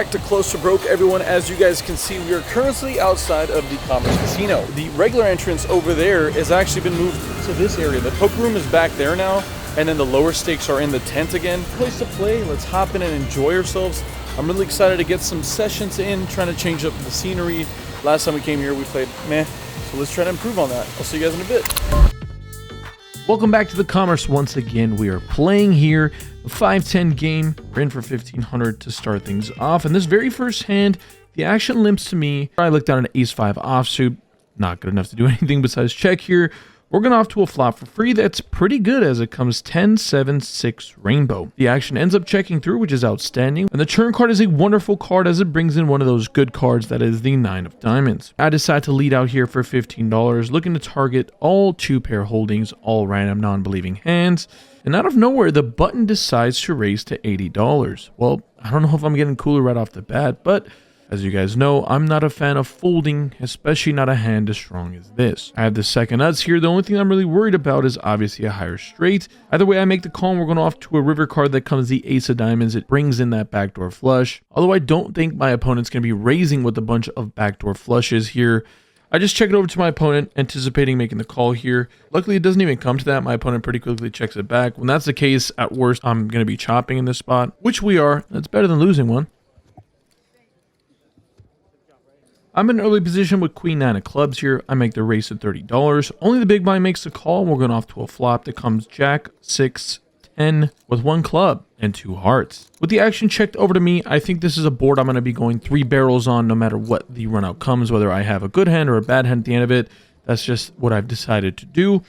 back to Close to Broke, everyone. As you guys can see, we are currently outside of the Commerce Casino. The regular entrance over there has actually been moved to this area. The poker room is back there now, and then the lower stakes are in the tent again. Place to play. Let's hop in and enjoy ourselves. I'm really excited to get some sessions in, trying to change up the scenery. Last time we came here, we played meh, so let's try to improve on that. I'll see you guys in a bit. Welcome back to the Commerce once again. We are playing here a 5-10 game. We're in for 1500 to start things off. And this very first hand, the action limps to me. I looked down an ace-5 offsuit. Not good enough to do anything besides check here. We're going off to a flop for free. That's pretty good as it comes 10, 7, 6 rainbow. The action ends up checking through, which is outstanding. And the turn card is a wonderful card as it brings in one of those good cards that is the 9 of diamonds. I decide to lead out here for $15, looking to target all 2-pair holdings, all random non-believing hands. And out of nowhere, the button decides to raise to $80. Well, I don't know if I'm getting cooler right off the bat, but as you guys know, I'm not a fan of folding, especially not a hand as strong as this. I have the second nuts here. The only thing I'm really worried about is obviously a higher straight. Either way, I make the call and we're going off to a river card that comes the ace of diamonds. It brings in that backdoor flush. Although I don't think my opponent's going to be raising with a bunch of backdoor flushes here. I just check it over to my opponent, anticipating making the call here. Luckily, it doesn't even come to that. My opponent pretty quickly checks it back. When that's the case, at worst, I'm going to be chopping in this spot, which we are. That's better than losing one. I'm in an early position with queen 9 of clubs here. I make the raise at $30. Only the big blind makes the call, and we're going off to a flop that comes jack, 6, 10 with 1 club and 2 hearts. With the action checked over to me, I think this is a board I'm going to be going 3 barrels on no matter what the run out comes, whether I have a good hand or a bad hand at the end of it. That's just what I've decided to do.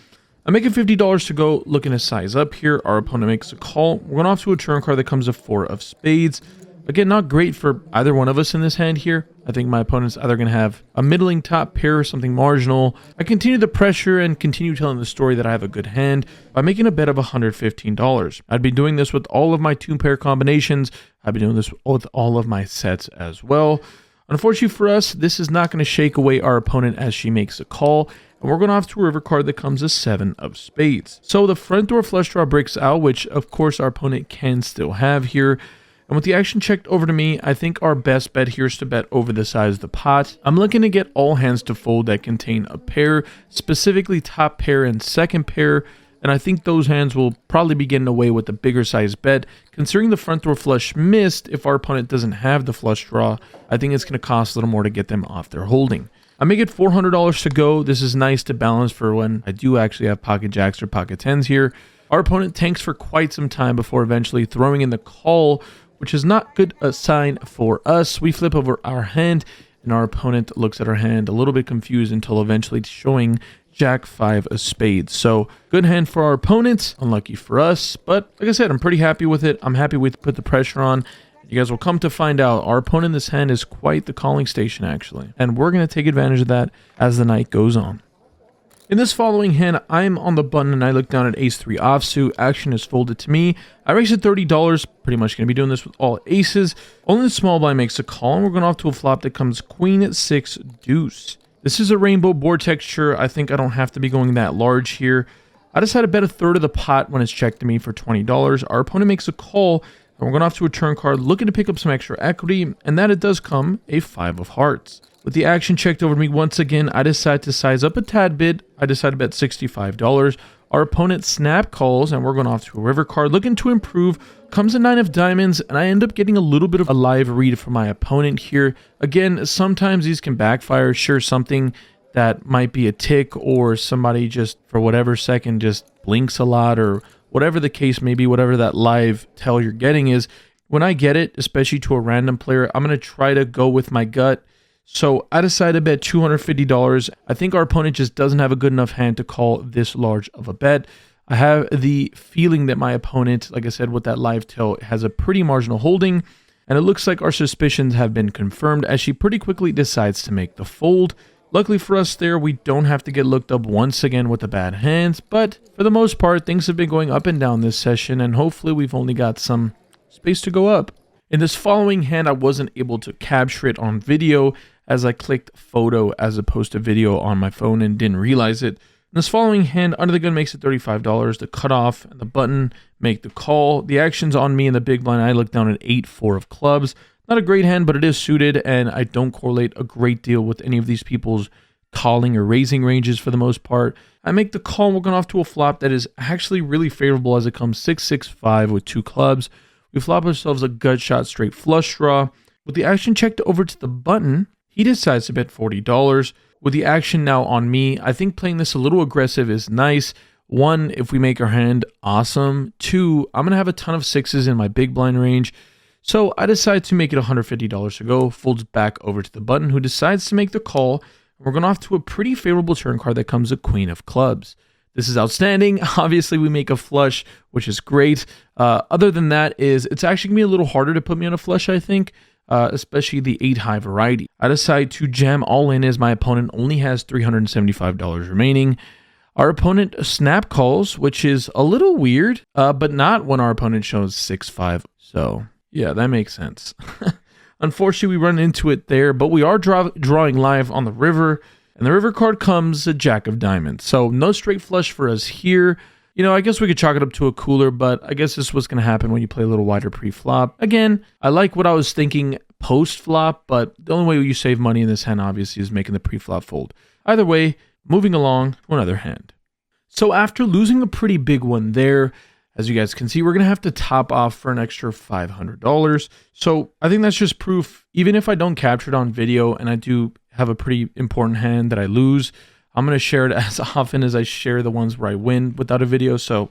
I'm making $50 to go, looking to size up here. Our opponent makes a call. We're going off to a turn card that comes a 4 of spades. Again, not great for either one of us in this hand here. I think my opponent's either going to have a middling top pair or something marginal. I continue the pressure and continue telling the story that I have a good hand by making a bet of $115. I'd be doing this with all of my 2-pair combinations. I'd be doing this with all of my sets as well. Unfortunately for us, this is not going to shake away our opponent as she makes a call. And we're going off to a river card that comes a 7 of spades. So the front door flush draw breaks out, which of course our opponent can still have here. And with the action checked over to me, I think our best bet here is to bet over the size of the pot. I'm looking to get all hands to fold that contain a pair, specifically top pair and second pair. And I think those hands will probably be getting away with the bigger size bet. Considering the front door flush missed, if our opponent doesn't have the flush draw, I think it's going to cost a little more to get them off their holding. I make it $400 to go. This is nice to balance for when I do actually have pocket jacks or pocket 10s here. Our opponent tanks for quite some time before eventually throwing in the call, which is not good a sign for us. We flip over our hand, and our opponent looks at our hand a little bit confused until eventually showing jack 5 of spades. So good hand for our opponent, unlucky for us. But like I said, I'm pretty happy with it. I'm happy we put the pressure on. You guys will come to find out our opponent in this hand is quite the calling station, actually. And we're going to take advantage of that as the night goes on. In this following hand, I'm on the button and I look down at ace-3 offsuit. Action is folded to me. I raise at $30. Pretty much going to be doing this with all aces. Only the small blind makes a call, and we're going off to a flop that comes queen at 6 deuce. This is a rainbow board texture. I think I don't have to be going that large here. I decided to bet a third of the pot when it's checked to me for $20. Our opponent makes a call, and we're going off to a turn card looking to pick up some extra equity, and that it does come a 5 of hearts. With the action checked over to me once again, I decide to size up a tad bit. I decide to bet $65. Our opponent snap calls, and we're going off to a river card looking to improve. Comes a 9 of diamonds, and I end up getting a little bit of a live read from my opponent here. Again, sometimes these can backfire. Sure, something that might be a tick, or somebody just for whatever second just blinks a lot, or whatever the case may be, whatever that live tell you're getting is. When I get it, especially to a random player, I'm going to try to go with my gut. So I decided to bet $250. I think our opponent just doesn't have a good enough hand to call this large of a bet. I have the feeling that my opponent, like I said, with that live tell, has a pretty marginal holding. And it looks like our suspicions have been confirmed as she pretty quickly decides to make the fold. Luckily for us there, we don't have to get looked up once again with the bad hands. But for the most part, things have been going up and down this session. And hopefully we've only got some space to go up. In this following hand, I wasn't able to capture it on video as I clicked photo as opposed to video on my phone and didn't realize it. In this following hand, under the gun makes it $35. The cutoff and the button make the call. The action's on me in the big blind. I look down at 8-4 of clubs. Not a great hand, but it is suited, and I don't correlate a great deal with any of these people's calling or raising ranges for the most part. I make the call, we're going off to a flop that is actually really favorable as it comes 6-6-5 with 2 clubs. We flop ourselves a gut shot straight flush draw. With the action checked over to the button, he decides to bet $40. With the action now on me, I think playing this a little aggressive is nice. 1, if we make our hand, awesome. 2, I'm going to have a ton of 6s in my big blind range. So I decide to make it $150 to go, folds back over to the button, who decides to make the call. We're going off to a pretty favorable turn card that comes a queen of clubs. This is outstanding. Obviously, we make a flush, which is great. Other than that, it's actually going to be a little harder to put me on a flush, I think. Especially the 8 high variety. I decide to jam all in as my opponent only has $375 remaining. Our opponent snap calls, which is a little weird, but not when our opponent shows 6-5. So yeah, that makes sense. Unfortunately, we run into it there, but we are drawing live on the river, and the river card comes a jack of diamonds. So no straight flush for us here. You know, I guess we could chalk it up to a cooler, but I guess this is what's going to happen when you play a little wider pre-flop. Again, I like what I was thinking post-flop, but the only way you save money in this hand, obviously, is making the pre-flop fold. Either way, moving along to another hand. So after losing a pretty big one there, as you guys can see, we're going to have to top off for an extra $500. So I think that's just proof, even if I don't capture it on video and I do have a pretty important hand that I lose, I'm going to share it as often as I share the ones where I win without a video. So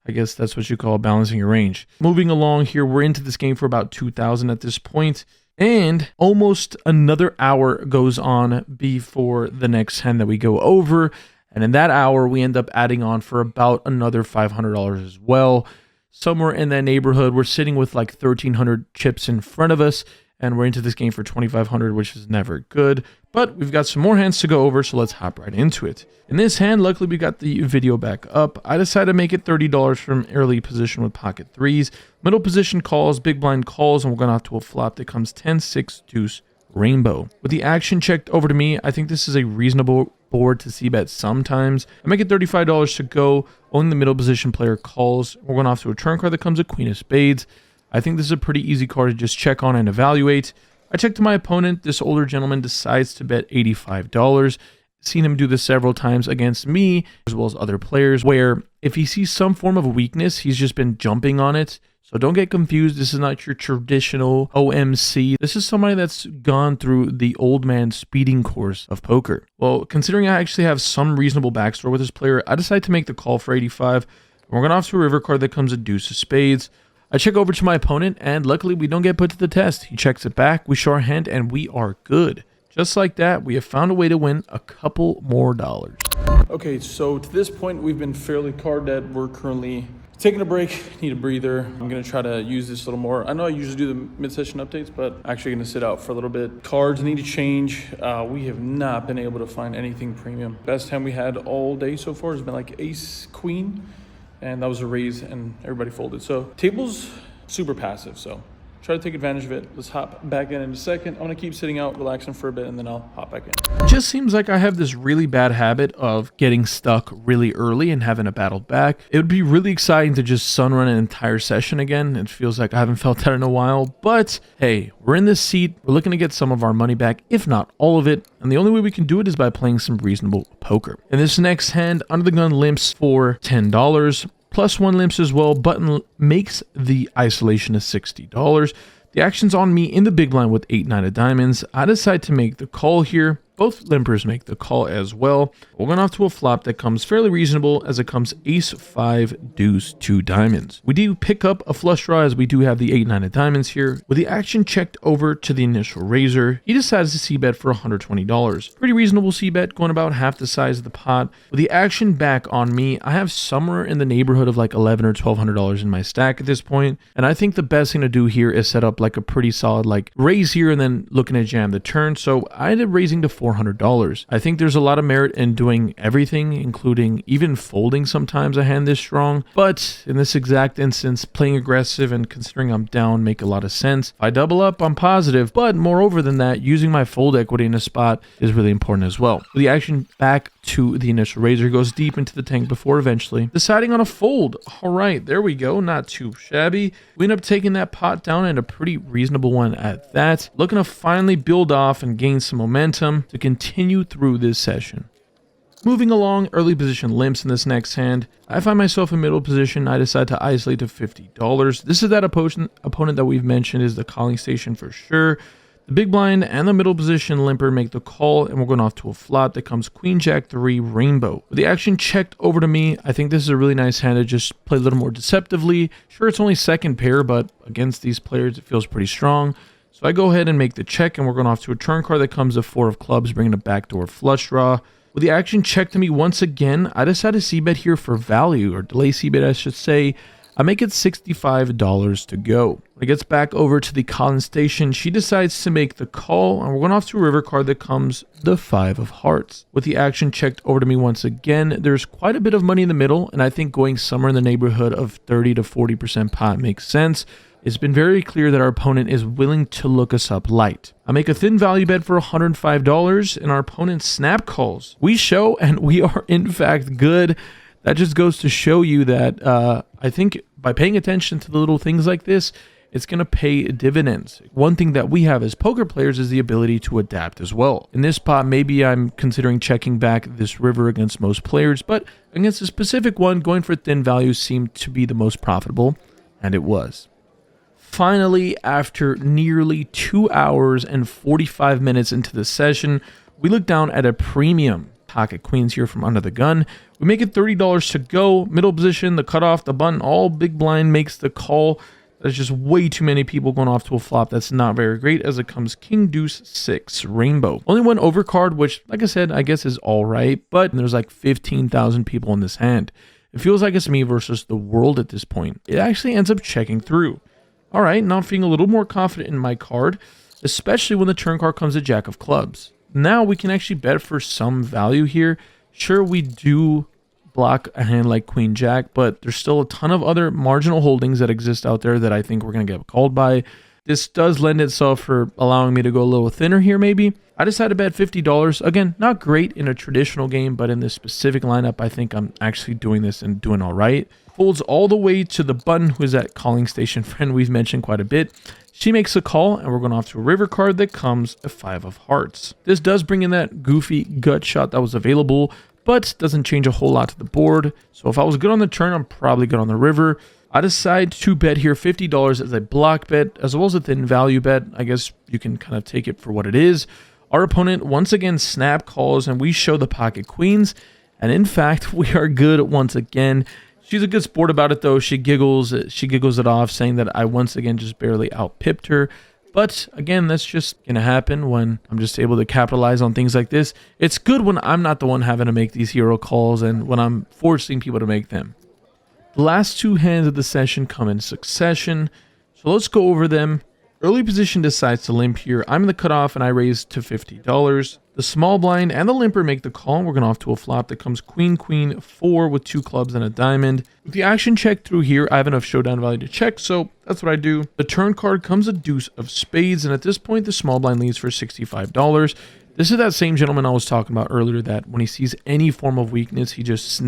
I guess that's what you call balancing your range. Moving along here, we're into this game for about 2,000 at this point, and almost another hour goes on before the next hand that we go over. And in that hour, we end up adding on for about another $500 as well. Somewhere in that neighborhood, we're sitting with like 1,300 chips in front of us, and we're into this game for 2,500, which is never good. But we've got some more hands to go over, so let's hop right into it. In this hand, luckily we got the video back up. I decided to make it $30 from early position with pocket threes. Middle position calls, big blind calls, and we're going off to a flop that comes 10-6 deuce rainbow. With the action checked over to me, I think this is a reasonable board to c-bet sometimes. I make it $35 to go. Only the middle position player calls. We're going off to a turn card that comes a queen of spades. I think this is a pretty easy card to just check on and evaluate. I check to my opponent. This older gentleman decides to bet $85. Seen him do this several times against me, as well as other players, where if he sees some form of a weakness, he's just been jumping on it. So don't get confused. This is not your traditional OMC. This is somebody that's gone through the old man speeding course of poker. Well, considering I actually have some reasonable backstory with this player, I decide to make the call for 85. We're going off to a river card that comes a deuce of spades. I check over to my opponent, and luckily we don't get put to the test. He checks it back, we show our hand, and we are good. Just like that, we have found a way to win a couple more dollars. Okay, so to this point, we've been fairly card dead. We're currently taking a break, need a breather. I'm gonna try to use this a little more. I know I usually do the mid-session updates, but actually gonna sit out for a little bit. Cards need to change. We have not been able to find anything premium. Best hand we had all day so far has been like ace, queen, and that was a raise and everybody folded. So table's super passive, so try to take advantage of it. Let's hop back in a second. I'm gonna keep sitting out, relaxing for a bit, and then I'll hop back in. It just seems like I have this really bad habit of getting stuck really early and having to battle back. It would be really exciting to just sun run an entire session again. It feels like I haven't felt that in a while, but hey, we're in this seat. We're looking to get some of our money back, if not all of it. And the only way we can do it is by playing some reasonable poker. In this next hand, under the gun limps for $10. Plus one limps as well. Button makes the isolation of $60. The action's on me in the big blind with 8-9 of diamonds. I decide to make the call here. Both limpers make the call as well. We're going off to a flop that comes fairly reasonable as it comes ace, 5, deuce, 2 diamonds. We do pick up a flush draw as we do have the 8-9 of diamonds here. With the action checked over to the initial raiser, he decides to c-bet for $120. Pretty reasonable c-bet, going about half the size of the pot. With the action back on me, I have somewhere in the neighborhood of like $1,100 or $1,200 in my stack at this point. And I think the best thing to do here is set up like a pretty solid like raise here and then looking at jam the turn. So I ended up raising to $400. I think there's a lot of merit in doing everything, including even folding sometimes a hand this strong, but in this exact instance, playing aggressive and considering I'm down make a lot of sense. If I double up, I'm positive, but moreover than that, using my fold equity in a spot is really important as well. The action back to the initial raiser goes deep into the tank before eventually deciding on a fold. All right, there we go. Not too shabby. We end up taking that pot down, and a pretty reasonable one at that. Looking to finally build off and gain some momentum to continue through this session. Moving along, early position limps in this next hand. I find myself in middle position. I decide to isolate to $50. This is that opponent that we've mentioned is the calling station for sure. The big blind and the middle position limper make the call, and we're going off to a flop that comes queen jack 3 rainbow. With the action checked over to me, I think this is a really nice hand to just play a little more deceptively. Sure, it's only second pair, but against these players, it feels pretty strong. So I go ahead and make the check, and we're going off to a turn card that comes a 4 of clubs, bringing a backdoor flush draw. With the action checked to me once again, I decide to c-bet here for value, or delay c-bet I should say. I make it $65 to go. When it gets back over to the calling station, she decides to make the call, and we're going off to a river card that comes the 5 of hearts. With the action checked over to me once again, there's quite a bit of money in the middle, and I think going somewhere in the neighborhood of 30 to 40% pot makes sense. It's been very clear that our opponent is willing to look us up light. I make a thin value bet for $105, and our opponent snap calls. We show, and we are in fact good. That just goes to show you that I think by paying attention to the little things like this, it's going to pay dividends. One thing that we have as poker players is the ability to adapt as well. In this spot, maybe I'm considering checking back this river against most players, but against a specific one, going for thin values seemed to be the most profitable, and it was. Finally, after nearly 2 hours and 45 minutes into the session, we look down at a premium. Pocket queens here from under the gun. We make it $30 to go. Middle position, the cutoff, the button, all big blind makes the call. There's just way too many people going off to a flop. That's not very great as it comes king deuce 6 rainbow. Only one overcard, which like I said, I guess is all right, but there's like 15,000 people in this hand. It feels like it's me versus the world at this point. It actually ends up checking through. All right, now I'm feeling a little more confident in my card, especially when the turn card comes a jack of clubs. Now we can actually bet for some value here. Sure, we do block a hand like queen jack, but there's still a ton of other marginal holdings that exist out there that I think we're going to get called by. This does lend itself for allowing me to go a little thinner here maybe. I decided to bet $50. Again, not great in a traditional game, but in this specific lineup, I think I'm actually doing this and doing all right. Folds all the way to the button, who is that calling station friend we've mentioned quite a bit. She makes a call, and we're going off to a river card that comes a 5 of hearts. This does bring in that goofy gut shot that was available, but doesn't change a whole lot to the board. So if I was good on the turn, I'm probably good on the river. I decide to bet here $50 as a block bet, as well as a thin value bet. I guess you can kind of take it for what it is. Our opponent once again snap calls, and we show the pocket queens. And in fact, we are good once again. She's a good sport about it, though. She giggles it off, saying that I once again just barely outpipped her. But again, that's just going to happen when I'm just able to capitalize on things like this. It's good when I'm not the one having to make these hero calls and when I'm forcing people to make them. The last 2 hands of the session come in succession, so let's go over them. Early position decides to limp here. I'm in the cutoff and I raise to $50. The small blind and the limper make the call. We're going off to a flop that comes queen, queen, 4 with 2 clubs and a diamond. With the action check through here, I have enough showdown value to check, so that's what I do. The turn card comes a deuce of spades, and at this point, the small blind leads for $65. This is that same gentleman I was talking about earlier that when he sees any form of weakness, he just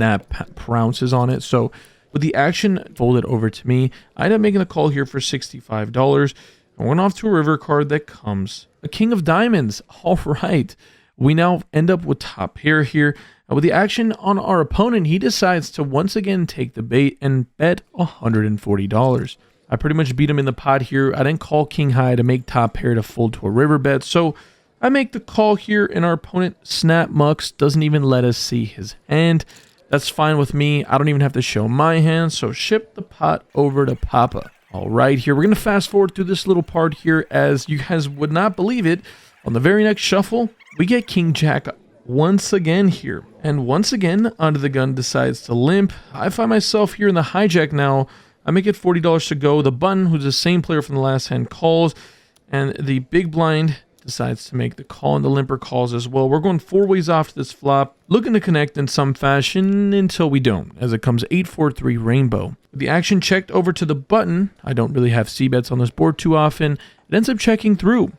pounces on it. So with the action folded over to me, I end up making the call here for $65. I went off to a river card that comes a king of diamonds. All right. We now end up with top pair here. With the action on our opponent, he decides to once again take the bait and bet $140. I pretty much beat him in the pot here. I didn't call king high to make top pair to fold to a river bet. So I make the call here, and our opponent snap mucks, doesn't even let us see his hand. That's fine with me. I don't even have to show my hand. So ship the pot over to Papa. All right, here, we're going to fast forward through this little part here, as you guys would not believe it. On the very next shuffle, we get king jack once again here. And once again, under the gun decides to limp. I find myself here in the hijack now. I make it $40 to go. The button, who's the same player from the last hand, calls. And the big blind decides to make the call, and the limper calls as well. We're going 4 ways off to this flop, looking to connect in some fashion until we don't, as it comes 8-4-3 rainbow. With the action checked over to the button, I don't really have c-bets on this board too often, it ends up checking through.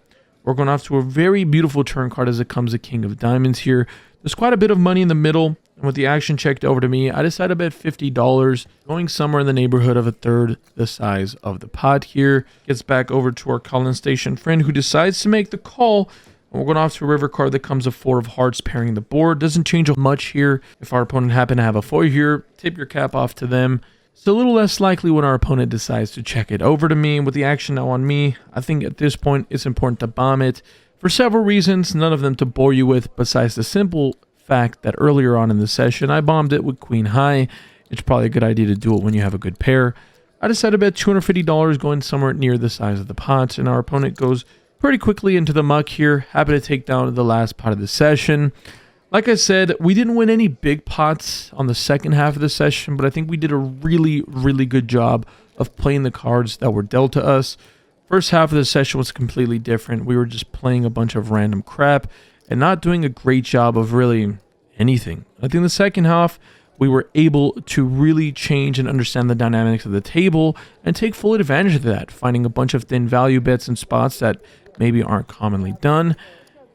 We're going off to a very beautiful turn card as it comes a king of diamonds here. There's quite a bit of money in the middle, and with the action checked over to me, I decided to bet $50, going somewhere in the neighborhood of a third the size of the pot here. Gets back over to our Collin Station friend, who decides to make the call, and we're going off to a river card that comes a 4 of hearts pairing the board. Doesn't change much here. If our opponent happened to have a 4 here, tip your cap off to them. It's a little less likely when our opponent decides to check it over to me. With the action now on me, I think at this point it's important to bomb it for several reasons, none of them to bore you with, besides the simple fact that earlier on in the session I bombed it with queen high. It's probably a good idea to do it when you have a good pair. I decided to bet $250 going somewhere near the size of the pot, and our opponent goes pretty quickly into the muck here. Happy to take down the last pot of the session. Like I said, we didn't win any big pots on the second half of the session, but I think we did a really good job of playing the cards that were dealt to us. First half of the session was completely different. We were just playing a bunch of random crap and not doing a great job of really anything. I think the second half, we were able to really change and understand the dynamics of the table and take full advantage of that, finding a bunch of thin value bets and spots that maybe aren't commonly done.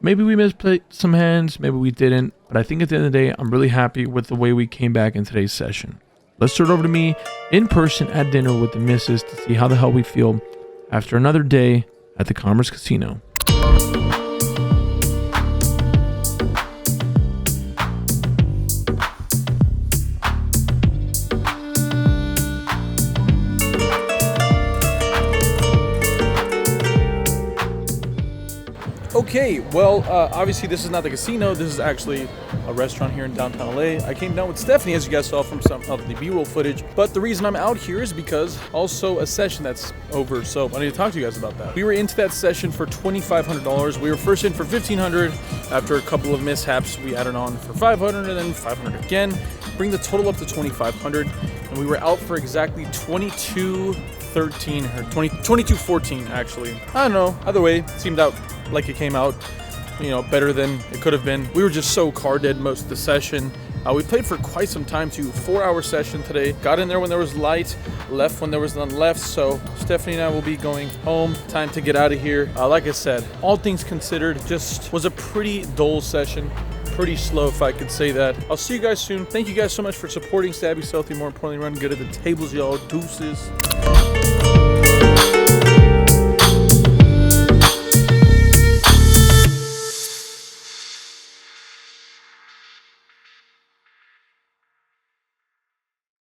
Maybe we misplayed some hands, maybe we didn't, but I think at the end of the day, I'm really happy with the way we came back in today's session. Let's turn it over to me in person at dinner with the missus to see how the hell we feel after another day at the Commerce Casino. Okay, well, obviously this is not the casino. This is actually a restaurant here in downtown LA. I came down with Stephanie, as you guys saw from some of the B-roll footage. But the reason I'm out here is because also a session that's over. So I need to talk to you guys about that. We were into that session for $2,500. We were first in for $1,500. After a couple of mishaps, we added on for $500 and then $500 again. Bring the total up to $2,500. And we were out for exactly $22.13 or $22.14 actually. I don't know. Either way, it seemed out like it came out, you know, better than it could have been. We were just so card dead most of the session. We played for quite some time too. 4-hour session today. Got in there when there was light, left when there was none left. So Stephanie and I will be going home. Time to get out of here. Like I said, all things considered, just was a pretty dull session. Pretty slow, if I could say that. I'll see you guys soon. Thank you guys so much for supporting Stabby Stealthy. More importantly, run good at the tables, y'all. Deuces.